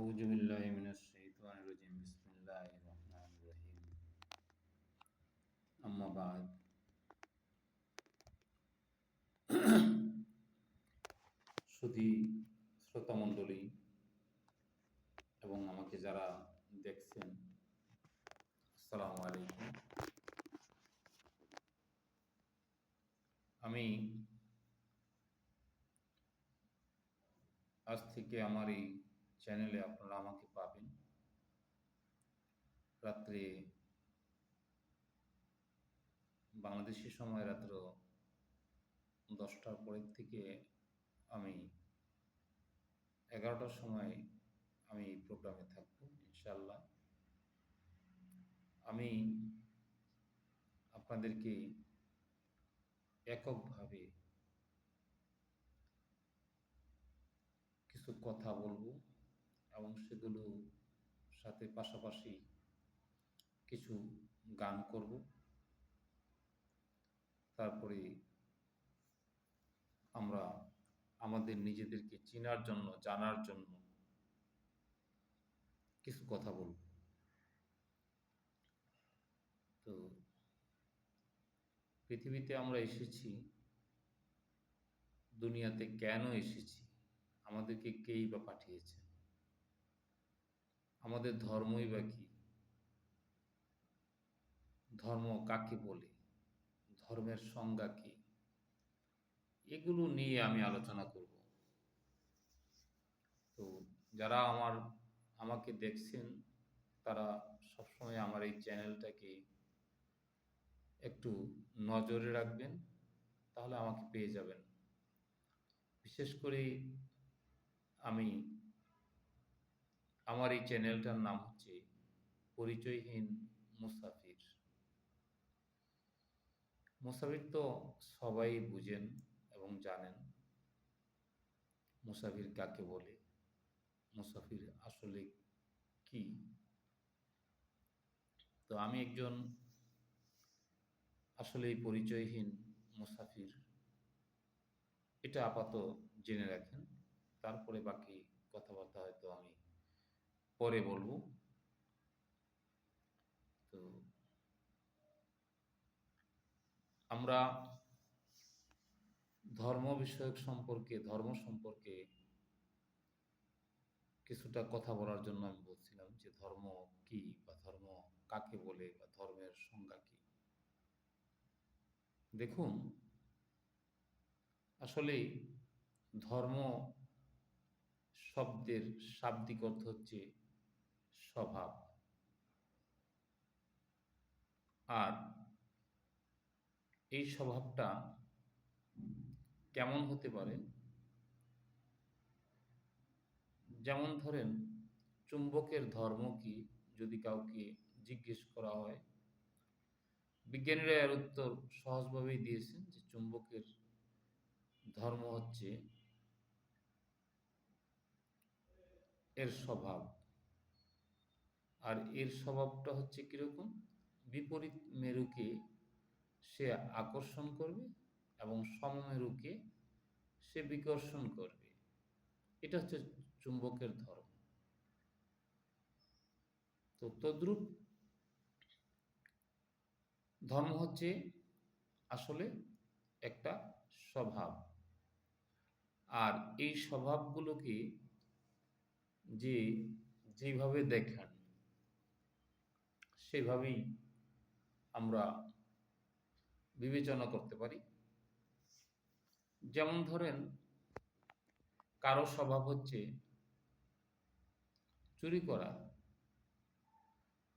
أعوذ بالله من الشيطان الرجيم بسم الله الرحمن الرحيم أما بعد সুধী শ্রোতামণ্ডলী এবং আমাকে যারা দেখছেন আসসালামু আলাইকুম। আমি আজ থেকে আমার এই চ্যানেলে আপনারা আমাকে পাবেন রাত্রে বাংলাদেশি সময় রাত্র 10টার পরের থেকে আমি 11টার সময় আমি এই প্রোগ্রামে থাকবো ইনশাআল্লাহ। আমি আপনাদেরকে এককভাবে কিছু কথা বলবো এবং সেগুলো সাথে পাশাপাশি কিছু গান করব। তারপরে আমরা আমাদের নিজেদেরকে চেনার জন্য জানার জন্য কিছু কথা বলব। তো পৃথিবীতে আমরা এসেছি, দুনিয়াতে কেন এসেছি, আমাদেরকে কেই বা পাঠিয়েছে, আমাদের ধর্মই বা কি, ধর্ম কাকে বলে, ধর্মের সংজ্ঞা কি, এগুলো নিয়ে আমি আলোচনা করব। তো যারা আমাকে দেখছেন তারা সবসময় আমার এই চ্যানেলটাকে একটু নজরে রাখবেন, তাহলে আমাকে পেয়ে যাবেন। বিশেষ করে আমি আমার এই চ্যানেলটার নাম হচ্ছে পরিচয়হীন মুসাফির। মুসাফির তো সবাই বুঝেন এবং জানেন মুসাফির কাকে বলে, মুসাফির আসলে কি। তো আমি একজন আসলেই পরিচয়হীন মুসাফির, এটা আপাতত জেনে রাখেন। তারপরে বাকি কথাবার্তা হয়তো আমি পরে বলবো। তো আমরা ধর্ম সম্পর্কে কিছুটা কথা বলার জন্য আমি বলছিলাম যে ধর্ম কি বা ধর্ম কাকে বলে বা ধর্মের সংজ্ঞা কি। দেখুন, আসলে ধর্ম শব্দের শাব্দিক অর্থ হচ্ছে স্বভাব। আর এই স্বভাবটা কেমন হতে পারে, যেমন ধরেন চুম্বকের ধর্ম কি যদি কাউকে জিজ্ঞেস করা হয়, বিজ্ঞানীরা এর উত্তর সহজভাবেই দিয়েছেন যে চুম্বকের ধর্ম হচ্ছে এর স্বভাব। আর এর স্বভাবটা হচ্ছে কিরকম, বিপরীত মেরুকে সে আকর্ষণ করবে এবং সমমেরুকে সে বিকর্ষণ করবে। এটা হচ্ছে চুম্বকের ধর্ম। তো তদ্রূপ ধর্ম হচ্ছে আসলে একটা স্বভাব। আর এই স্বভাবগুলোকে যেভাবে দেখান সেভাবেই আমরা বিবেচনা করতে পারি। যেমন ধরেন কারো স্বভাব হচ্ছে চুরি করা,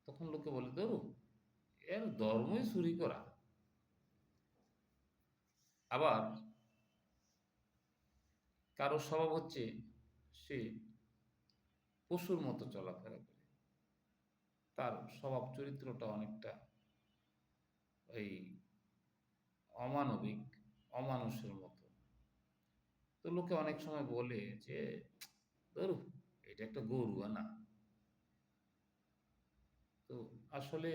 তখন লোকে বলে ধরো এর ধর্মই চুরি করা। আবার কারো স্বভাব হচ্ছে সে পশুর মতো চলাফেরা করে, তার স্বভাব চরিত্রটা অনেকটা ওই অমানবিক, অমানুষের মতো। তো লোকে অনেক সময় বলে যে ধরো এটা একটা গরু না। তো আসলে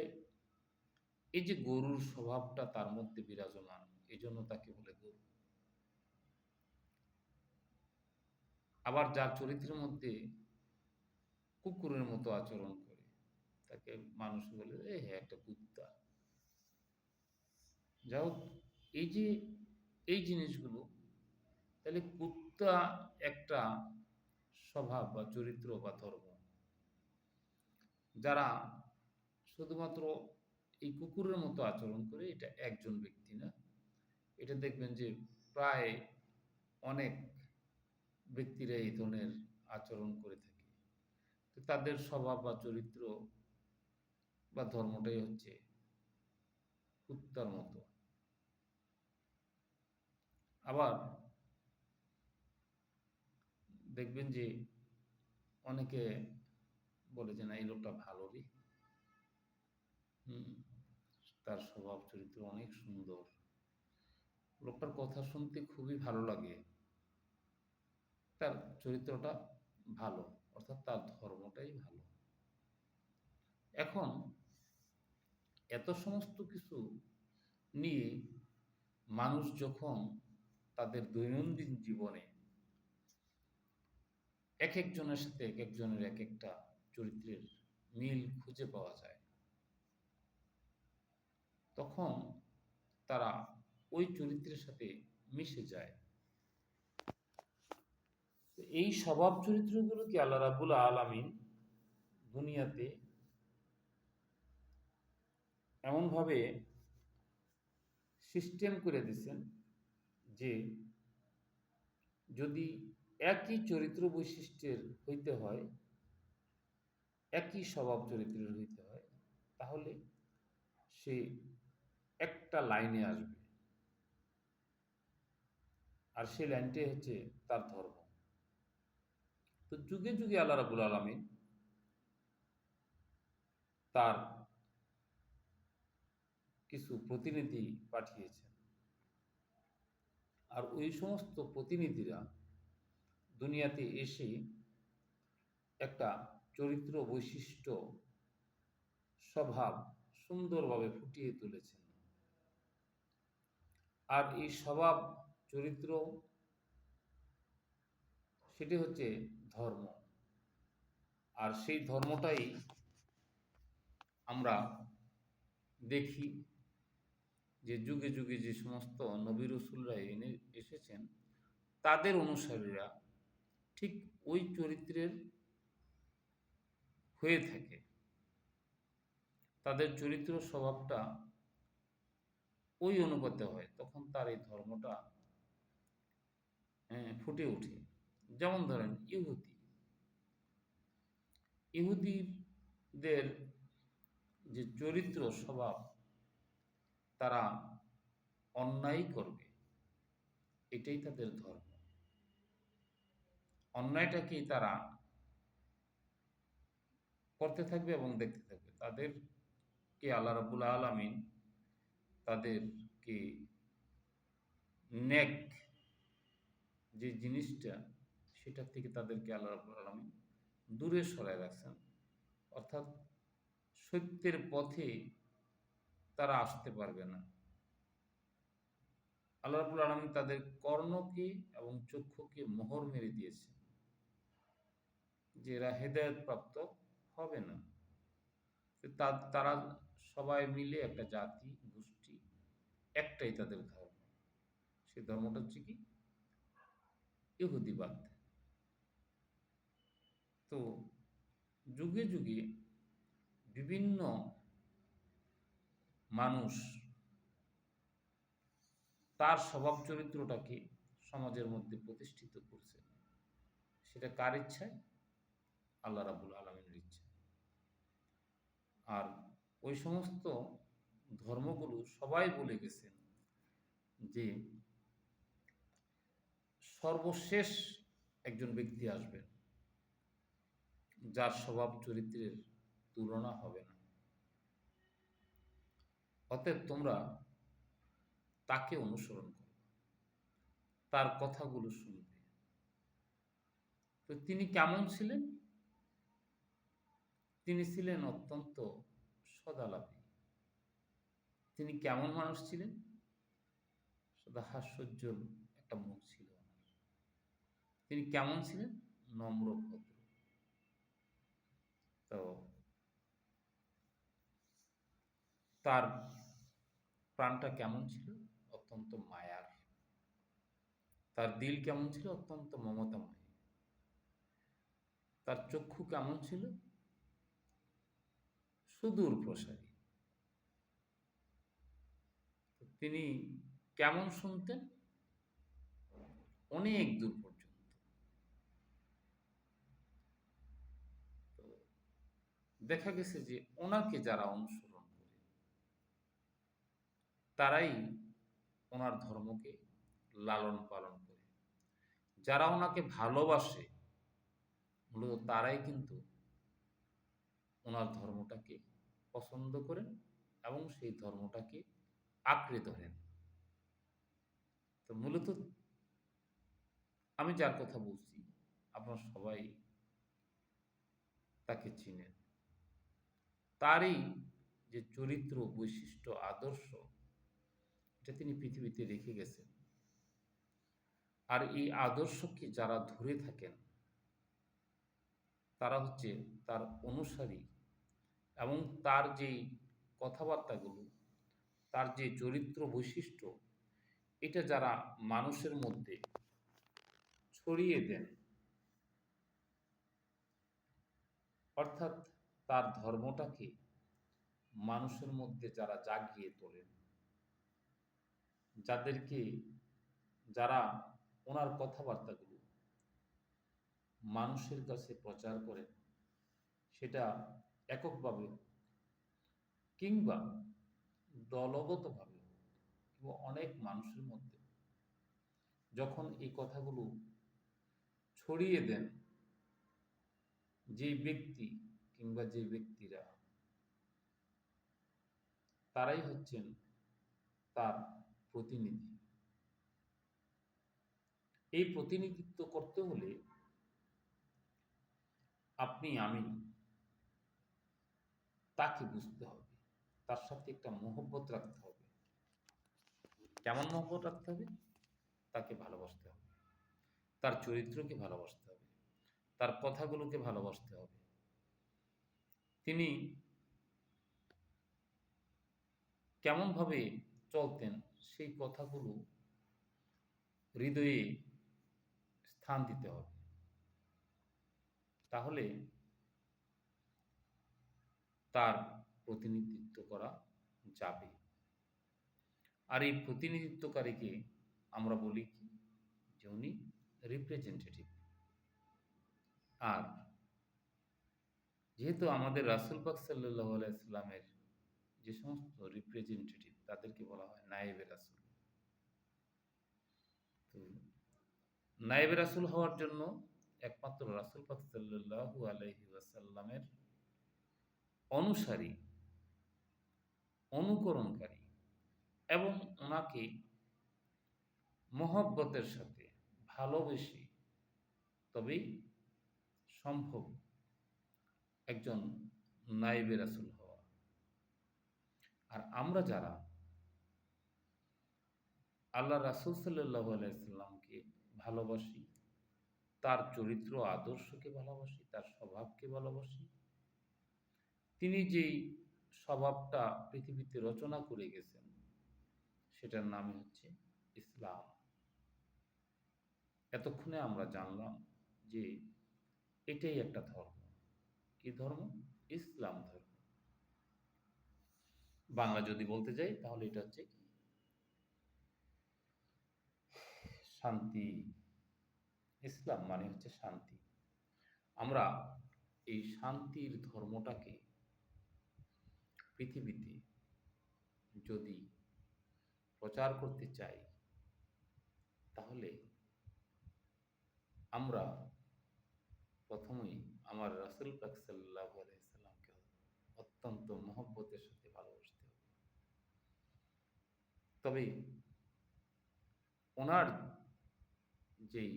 এই যে গরুর স্বভাবটা তার মধ্যে বিরাজমান, এই জন্য তাকে বলে গরু। আবার যার চরিত্রের মধ্যে কুকুরের মতো আচরণ করে, তাকে মানুষ বলে হ্যাঁ একটা কুত্তা। যাই হোক, এই যে এই জিনিসগুলো, তাহলে কুত্তা একটা স্বভাব বা চরিত্র বা ধর্ম, যারা শুধুমাত্র এই কুকুরের মতো আচরণ করে, এটা একজন ব্যক্তি না, এটা দেখবেন যে প্রায় অনেক ব্যক্তিরা এই ধরনের আচরণ করে থাকে। তো তাদের স্বভাব বা চরিত্র বা ধর্মটাই হচ্ছে কুত্তার মতো। আবার দেখবেন যে অনেকে বলে যে না এই লোকটা ভালো রে, হুম, তার স্বভাব চরিত্র অনেক সুন্দর, লোকটার কথা শুনতে খুবই ভালো লাগে, তার চরিত্রটা ভালো, অর্থাৎ তার ধর্মটাই ভালো। এখন এত সমস্ত কিছু নিয়ে মানুষ যখন তাদের দৈনন্দিন জীবনে এক একজনের সাথে এক একজনের এক একটা চরিত্রের মিল খুঁজে পাওয়া যায়, তখন তারা ওই চরিত্রের সাথে মিশে যায়। তো এই স্বভাব চরিত্রগুলোকে আল্লাহ রাব্বুল আলামিন দুনিয়াতে এমনভাবে সিস্টেম করে দিয়েছেন যে যদি একই চরিত্র বৈশিষ্ট্যের হইতে হয়, একই স্বভাব চরিত্রের হইতে হয়, তাহলে সে একটা লাইনে আসবে, আর সেই লাইনটাই হচ্ছে তার ধর্ম। তো যুগে যুগে আল্লাহ রাব্বুল আলামিন তার কিছু প্রতিনিধি পাঠিয়েছেন, আর ওই সমস্ত প্রতিনিধিরা দুনিয়াতে এসে একটা চরিত্র বৈশিষ্ট্য স্বভাব সুন্দরভাবে ফুটিয়ে তুলেছেন। আর এই স্বভাব চরিত্র, সেটি হচ্ছে ধর্ম। আর সেই ধর্মটাই আমরা দেখি যে যুগে যুগে যে সমস্ত নবী রাসূলরা এনে এসেছেন, তাদের অনুসারীরা ঠিক ওই চরিত্রের হয়ে থাকে, তাদের চরিত্র স্বভাবটা ওই অনুপাতে হয়, তখন তার এই ধর্মটা ফুটে ওঠে। যেমন ধরেন ইহুদিদের যে চরিত্র স্বভাব, তারা অন্যায় করবে, এটাই তাদের ধর্ম। অন্যায়টাকেই তারা করতে থাকবে এবং দেখতে থাকবে। তাদেরকে আল্লাহ রাব্বুল আলামিন তাদেরকে নেক যে জিনিসটা, সেটার থেকে তাদেরকে আল্লাহ রাব্বুল আলামিন দূরে সরায় রাখছেন, অর্থাৎ সত্যের পথে তারা আসতে পারবে না। আল্লাহ রাব্বুল আলামিন তাদের কর্ণকে এবং চক্ষুকে মোহর মেরে দিয়েছে, যে এরা হেদায়েত প্রাপ্ত হবে না। তারা সবাই মিলে একটা জাতি গোষ্ঠী, একটাই তাদের ধর্ম। সেই ধর্মটা হচ্ছে কি? ইহুদিবাদ। তো যুগে যুগে বিভিন্ন মানুষ তার স্বভাব চরিত্রটাকে সমাজের মধ্যে প্রতিষ্ঠিত করছে। সেটা কার ইচ্ছায়? আল্লাহ রাব্বুল আলামিনের ইচ্ছায়। আর ওই সমস্ত ধর্মগুলো সবাই বলে গেছেন যে সর্বশেষ একজন ব্যক্তি আসবেন, যার স্বভাব চরিত্রের তুলনা হবে না। অতএব তোমরা তাকে অনুসরণ করো, তার কথাগুলো শুনবে। তো তিনি কেমন ছিলেন? তিনি ছিলেন অত্যন্ত সদালাপী। তিনি কেমন মানুষ ছিলেন? সদা হাস্যোজ্জ্বল একটা মুখ ছিল ওনার। তিনি কেমন ছিলেন? নম্র ভদ্র। তার প্রাণটা কেমন ছিল? অত্যন্ত মায়ার। তার দিল কেমন ছিল? অত্যন্ত মমতাময়। তার চক্ষু কেমন ছিল? সুদূর প্রসারী। তিনি কেমন শুনতেন? অনেক দূর পর্যন্ত। তো দেখা গেছে যে ওনাকে যারা অনুসরণ করে তারাই ওনার ধর্মকে লালন পালন করে। যারা ওনাকে ভালোবাসে মূলত তারাই কিন্তু ওনার ধর্মটাকে পছন্দ করেন এবং সেই ধর্মটাকে আঁকড়ে ধরেন। তো মূলত আমি যার কথা বলছি আপনারা সবাই তাকে চিনেন। তারই যে চরিত্র, বৈশিষ্ট্য, আদর্শ এটা তিনি পৃথিবীতে রেখে গেছেন। আর এই আদর্শকে যারা ধরে থাকেন তারা হচ্ছে তার অনুসারী এবং তার যে কথাবার্তাগুলো, তার যে চরিত্র বৈশিষ্ট্য এটা যারা মানুষের মধ্যে ছড়িয়ে দেন, অর্থাৎ তার ধর্মটাকে মানুষের মধ্যে যারা জাগিয়ে তোলেন, যাদেরকে যারা ওনার কথাবার্তাগুলো মানুষের কাছে প্রচার করেন, সেটা এককভাবে কিংবা দলগতভাবে কিংবা অনেক মানুষের মধ্যে যখন এই কথাগুলো ছড়িয়ে দেন, যে ব্যক্তি কিংবা যে ব্যক্তিরা তারাই হচ্ছেন তার প্রতিনিধি। এই প্রতিনিধিত্ব করতে হলে আপনি আমি তাকে বুঝতে হবে, তার সাথে একটা মহব্বত রাখতে হবে। কেমন মহব্বত রাখতে হবে? তাকে ভালোবাসতে হবে, তার চরিত্রকে ভালোবাসতে হবে, তার কথাগুলোকে ভালোবাসতে হবে। তিনি কেমনভাবে চলতেন সেই কথাগুলো হৃদয়ে স্থান দিতে হবে। তাহলে তার প্রতিনিধিত্ব করা যাবে। আর এই প্রতিনিধিত্বকারীকে আমরা বলি কি, যে উনি রিপ্রেজেন্টেটিভ। আর যেহেতু আমাদের রাসূল পাক সাল্লাল্লাহু আলাইহি সাল্লামের যে সমস্ত রিপ্রেজেন্টেটিভ তাদেরকে বলা হয় নায়েবে রাসূল। তো নায়েবে রাসূল হওয়ার জন্য একমাত্র রাসূল পাক সাল্লাল্লাহু আলাইহি ওয়াসাল্লামের অনুসারী, অনুকরণকারী এবং ওনাকে মহব্বতের সাথে ভালোবেসে তবেই সম্ভব একজন নায়েবে রাসূল হওয়া। আর আমরা যারা আল্লাহ রাসূল সাল্লাল্লাহু আলাইহি সাল্লামকে ভালোবাসি, তার চরিত্র আদর্শকে ভালোবাসি, তার স্বভাবকে ভালোবাসি, তিনি যেই স্বভাবটা পৃথিবীতে রচনা করে গেছেন সেটার নামই হচ্ছে ইসলাম। এতক্ষণে আমরা জানলাম যে এটাই একটা ধর্ম। কি ধর্ম? ইসলাম ধর্ম। বাংলা যদি বলতে যাই তাহলে এটা হচ্ছে কি? শান্তি। ইসলাম মানে হচ্ছে শান্তি। আমরা এই শান্তির ধর্মটাকে পৃথিবীতে যদি প্রচার করতে চাই তাহলে আমরা প্রথমেই আমার রাসূল পাক সাল্লাল্লাহু আলাইহি সাল্লামকে অত্যন্ত মহব্বতের সাথে ভালোবাসতে হবে। তবে ওনার যেই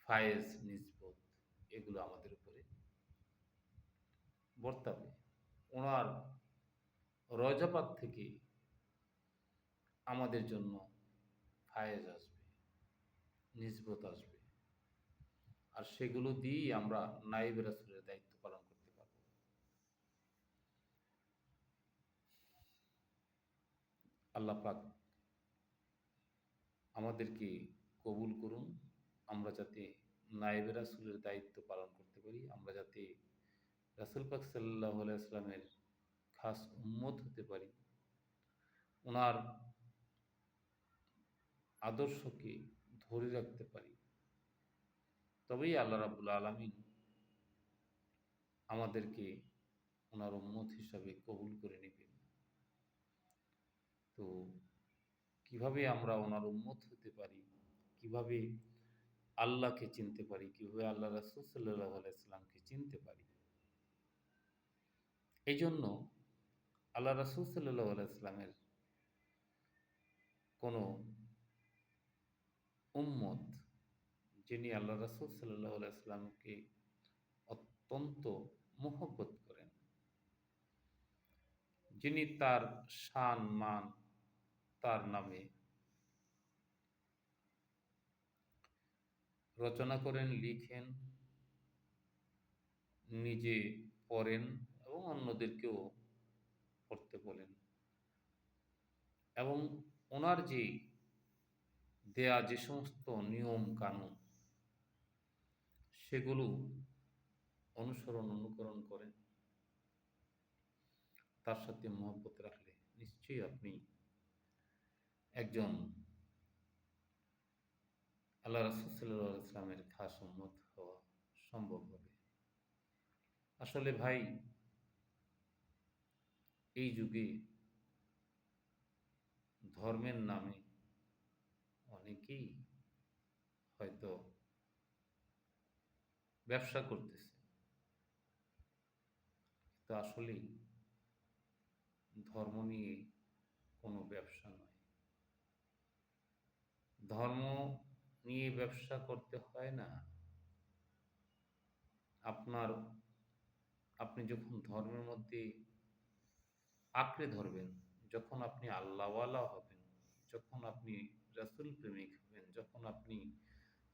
ফায়েজ নিসবত এগুলো আমাদের উপরে বর্তাবে। ওনার রজাপাত থেকে আমাদের জন্য ফায়েজ আসবে, নিসবত আসবে। আর সেগুলো দিয়েই আমরা নায়েবে রাসূলের দায়িত্ব পালন করতে পারব। আল্লাহ পাক আমাদেরকে কবুল করুন। আমরা যাতে নায়েবে রাসূলের দায়িত্ব পালন করতে পারি, আমরা যাতে রাসূল পাক সাল্লাল্লাহু আলাইহি ওয়াসাল্লামের খাস উম্মত হতে পারি, উনার আদর্শকে ধরে রাখতে পারি, তবেই আল্লাহ রাব্বুল আলামিন আমাদেরকে উনার উম্মত হিসাবে কবুল করে নেবেন। তো কিভাবে আমরা ওনার উম্মত হতে পারি, কিভাবে আল্লাহকে চিনতে পারি, কিভাবে আল্লাহ রাসূল সাল্লাল্লাহু আলাইহি সাল্লামকে চিনতে পারি, এই জন্য আল্লাহ রাসূল সাল্লাল্লাহু আলাইহি সাল্লামের কোনো উম্মত যিনি আল্লাহ রাসূল সাল্লাল্লাহু আলাইহি সাল্লামকে অত্যন্ত মহব্বত করেন, যিনি তার শান মান তার নামে রচনা করেন, লিখেন, নিজে পড়েন এবং অন্যদেরকেও পড়তে বলেন, এবং ওনার যে দেয়া যে সমস্ত নিয়ম কানুন সেগুলো অনুকরণ করেন, তার সাথে মহব্বত রাখলে নিশ্চয়ই আপনি একজন আল্লাহ রাসূল সাল্লাল্লাহু আলাইহি ওয়াসাল্লামের খাস উম্মত হওয়া সম্ভব হবে। আসলে ভাই, এই যুগে ধর্মের নামে অনেকেই হয়তো ব্যবসা করতেছে, তো আসলেই ধর্ম নিয়ে কোনো ব্যবসা নয়। ধর্ম নিয়ে ব্যবসা করতে হয় না। আপনার আপনি যখন ধর্মের মধ্যে আঁকড়ে ধরবেন, যখন আপনি আল্লাহওয়ালা হবেন, যখন আপনি রাসূল প্রেমিক হবেন, যখন আপনি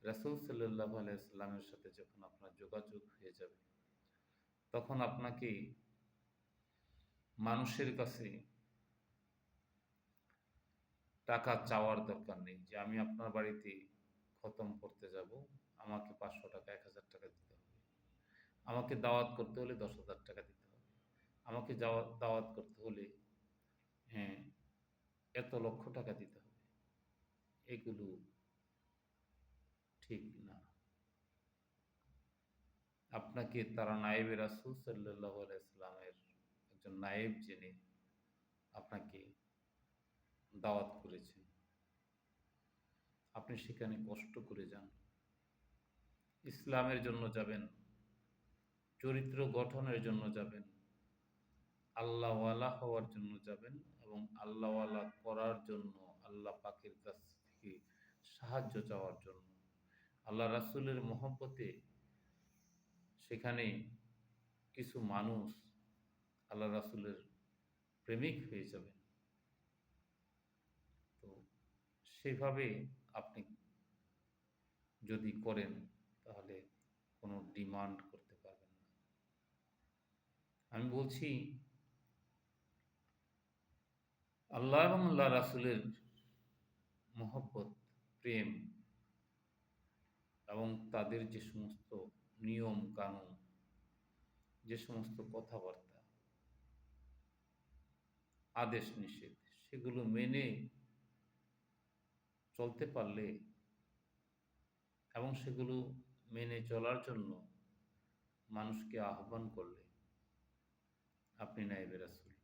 রাসূল সাল্লাল্লাহু আলাইহি সাল্লামের সাথে যখন আপনার যোগাযোগ হয়ে যাবে, তখন আপনাকে মানুষের কাছে টাকা চাওয়ার দরকার নেই যে আমি আপনার বাড়িতে খতম করতে যাব, আমাকে ৫০০ টাকা ১,০০০ টাকা দিতে হবে। আমাকে দাওয়াত করতে হলে ১০,০০০ টাকা দিতে হবে। আমাকে দাওয়াত করতে হলে হ্যাঁ, এত লক্ষ টাকা দিতে হবে। এগুলো ঠিক না। আপনাকে তারা নায়েবে রাসূল সাল্লাল্লাহু আলাইহি সাল্লামের একজন নায়েব জেনে আপনাকে দাওয়াত করেছেন। আপনি সেখানে কষ্ট করে যান। ইসলামের জন্য যাবেন, চরিত্র গঠনের জন্য যাবেন, আল্লাহওয়ালা হওয়ার জন্য যাবেন এবং আল্লাহওয়ালা করার জন্য আল্লাহ পাকের কাছ থেকে সাহায্য চাওয়ার জন্য। আল্লাহ রাসূলের মহব্বতে সেখানে কিছু মানুষ আল্লাহ রাসূলের প্রেমিক হয়ে যাবেন। তো সেভাবে আপনি যদি করেন তাহলে কোনো ডিমান্ড করতে পারবেন না। আমি বলছি আল্লাহ এবং আল্লাহ রাসূলের মহব্বত, প্রেম এবং তাদের যে সমস্ত নিয়ম কানুন, যে সমস্ত কথাবার্তা, আদেশ নিষেধ, সেগুলো মেনে চলতে পারলে এবং সেগুলো মেনে চলার জন্য মানুষকে আহ্বান করলে আপনি নায়েবে রাসূল।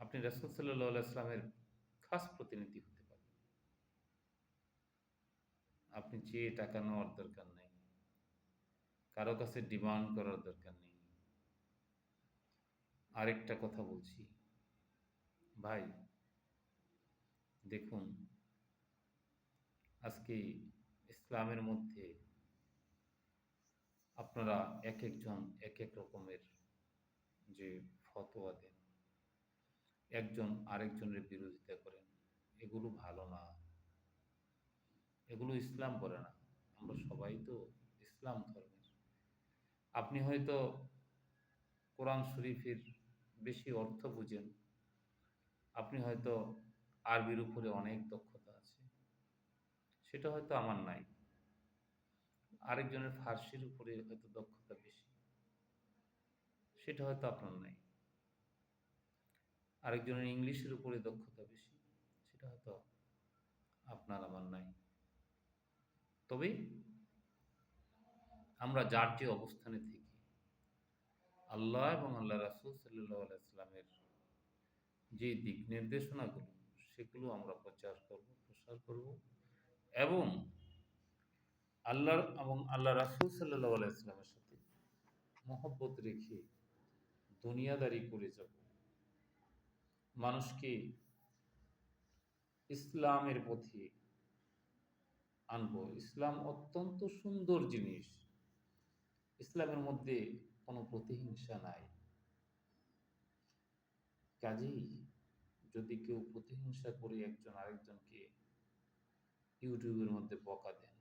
আপনি রাসূল সাল্লাল্লাহু আলাইহি ওয়াসাল্লামের খাস প্রতিনিধি হতে পারবেন। আপনি চেয়ে টাকা নেওয়ার দরকার নেই, কারো কাছে ডিমান্ড করার দরকার নেই। আরেকটা কথা বলছি ভাই, দেখুন আজকে ইসলামের মধ্যে আপনারা এক একজন এক এক রকমের যে ফতোয়া দেন, একজন আরেকজনের বিরোধিতা করেন, এগুলো ভালো না, এগুলো ইসলাম বলে না। আমরা সবাই তো ইসলাম ধর্মের। আপনি হয়তো কোরআন শরীফের বেশি অর্থ বুঝেন, আপনি হয়তো আরবির উপরে অনেক দক্ষতা আছে, সেটা হয়তো আমার নাই। আরেকজনের ফার্সির উপরে হয়তো দক্ষতা বেশি, সেটা হয়তো আপনার নাই। আরেকজনের ইংলিশের উপরে দক্ষতা বেশি, সেটা হয়তো আপনার আমার নাই। তবে আমরা যার যে অবস্থানে থেকে আল্লাহ এবং আল্লাহ রাসূল সাল্লাল্লাহু আলাইহি সাল্লামের যে দিক নির্দেশনাগুলো, সেগুলো আমরা প্রচার করব, প্রসার করব এবং আল্লাহর এবং আল্লাহ রাসূল সাল্লাল্লাহু আলাইহি সাল্লামের সাথে মহব্বত রেখে দুনিয়াদারি করে যাব। মানুষকে ইসলামের পথে আনবো। ইসলাম অত্যন্ত সুন্দর জিনিস। ইসলামের মধ্যে কোনো প্রতিহিংসা নাই। কাজেই যদি কেউ প্রতিহিংসা করে একজন আরেকজনকে ইউটিউবের মধ্যে বকা দেন,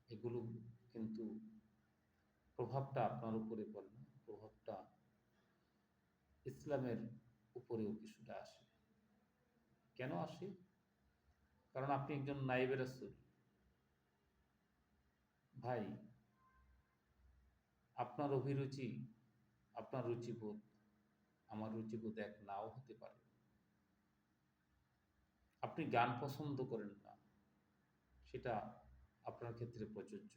এগুলো কিন্তু প্রভাবটা আপনার উপরে পড়ে না, প্রভাবটা ইসলামের উপরেও কিছুটা আসে। কেন আসে? কারণ আপনি একজন নায়েবে রাসূল। ভাই, আপনার অভিরুচি, আপনার রুচিবোধ, আমার রুচিবোধ এক নাও হতে পারে। আপনি গান পছন্দ করেন না, সেটা আপনার ক্ষেত্রে প্রযোজ্য।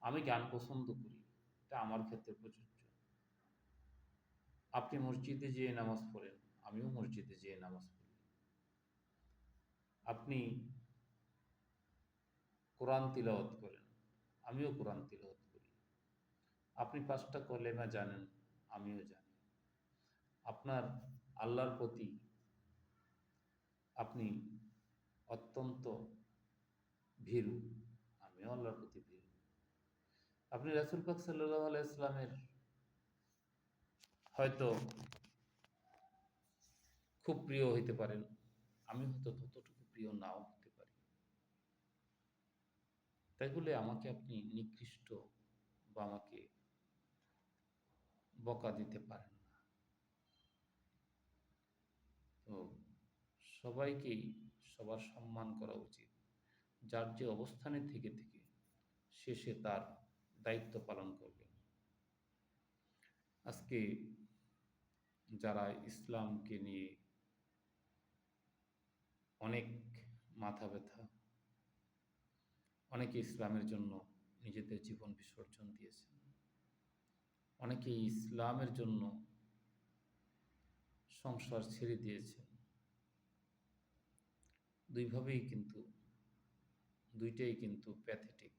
আমি গান পছন্দ করি, এটা আমার ক্ষেত্রে প্রযোজ্য। আপনি মসজিদে যেয়ে নামাজ পড়েন, আমিও মসজিদে যেয়ে নামাজ পড়ি। আপনি কোরআন তিলাওয়াত করেন, আমিও কোরআন তিলাওয়াত করি। আপনি ৫টা কলেমা জানেন, আমিও জানি। আপনার আল্লাহর প্রতি আপনি অত্যন্ত ভীরু, আমিও আল্লাহর প্রতি ভীরু। আপনি রাসূল পাক সাল্লাল্লাহু আলাইহি ইসলামের হয়তো খুব প্রিয় হইতে পারেন, আমি হয়তো ততটুকু প্রিয় নাও হতে পারি। তাই বলে আমাকে আপনি নিকৃষ্ট বা আমাকে বকা দিতে পারেন না। তো সবাইকেই সবার সম্মান করা উচিত। যার যে অবস্থানে থেকে সে তার দায়িত্ব পালন করবে। আজকে যারা ইসলামকে নিয়ে অনেক মাথা ব্যথা, অনেকে ইসলামের জন্য নিজেদের জীবন বিসর্জন দিয়েছেন, অনেকে ইসলামের জন্য সংসার ছেড়ে দিয়েছেন। দুইভাবেই কিন্তু, দুইটাই কিন্তু প্যাথেটিক।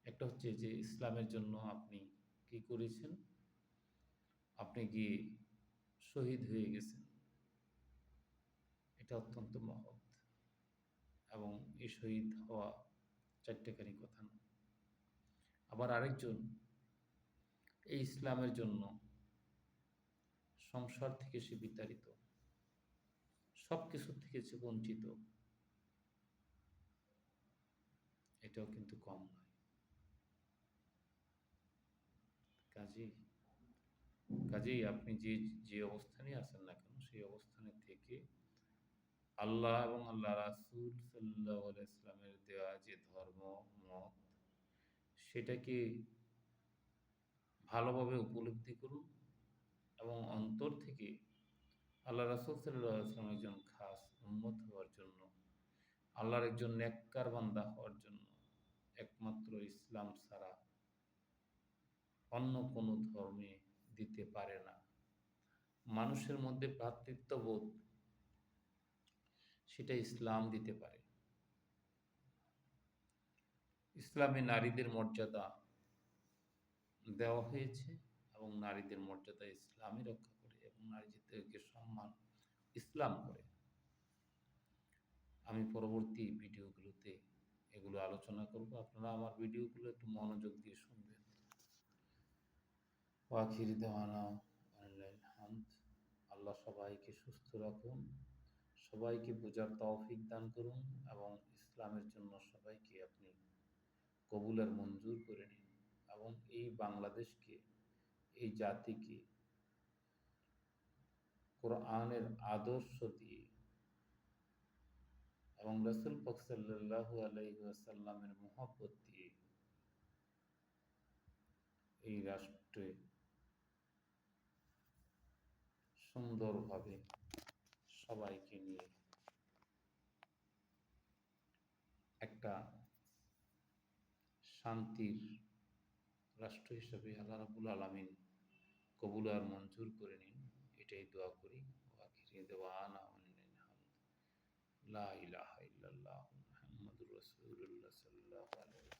একটা হচ্ছে যে ইসলামের জন্য আপনি কি করেছেন, আপনি গিয়ে শহীদ হয়ে গেছেন, এটা অত্যন্ত মহৎ। এবং এই শহীদ হওয়া চারটেখানি কথা না। আবার আরেকজন এই ইসলামের জন্য সংসার থেকে সে বিতাড়িত, সব কিছু থেকে সে বঞ্চিত, এটাও কিন্তু কম নয়। কাজেই কাজেই আপনি যে যে অবস্থানে আছেন না কেন, সেই অবস্থানে থেকে আল্লাহ এবং আল্লাহ রাসূল সাল্লাল্লাহু আলাইহি ওয়াসাল্লামের দেওয়া যে ধর্ম মত, সেটাকে ভালোভাবে উপলব্ধি করুন এবং অন্তর থেকে আল্লাহ রাসূল সাল্লাল্লাহু আলাইহি ওয়াসাল্লামের একজন খাস উম্মত হওয়ার জন্য, আল্লাহর একজন নেককার বান্দা হওয়ার জন্য একমাত্র ইসলাম ছাড়া অন্য কোনো ধর্মে দিতে পারে না। মানুষের মধ্যে ভ্রাতৃত্ববোধ, সেটা ইসলাম দিতে পারে। ইসলামে নারীদের মর্যাদা দেওয়া হয়েছে এবং নারীদের মর্যাদা ইসলামই রক্ষা করে এবং নারীদেরকে সম্মান ইসলাম করে। আমি পরবর্তী ভিডিওগুলোতে এগুলো আলোচনা করব, আপনারা আমার ভিডিওগুলো একটু মনোযোগ দিয়ে শুনবেন। ওয়াখির দেওয়ানা আলিল্লাহিল হামদ। আল্লাহ সবাইকে সুস্থ রাখুন, সবাইকে বোঝার তৌফিক দান করুন এবং ইসলামের জন্য সবাইকে আপনি কবুল আর মঞ্জুর করে নিন এবং এই বাংলাদেশকে, এই জাতিকে কোরআনের আদর্শ দিয়ে এবং রাসূল পাক সাল্লাল্লাহু আলাইহি ওয়াসাল্লামের মহব্বত দিয়ে এই রাষ্ট্রে সুন্দরভাবে সবাইকে নিয়ে একটা শান্তির রাষ্ট্র হিসেবে আল্লাহ রাব্বুল আলামিন কবুল আর মঞ্জুর করে নিন, এটাই দোয়া করি। ওয়া আখিরি দাওয়ানা আনিল হামদ, লা ইলাহা ইল্লাল্লাহু মুহাম্মাদুর রাসূলুল্লাহ সাল্লাল্লাহু আলাইহি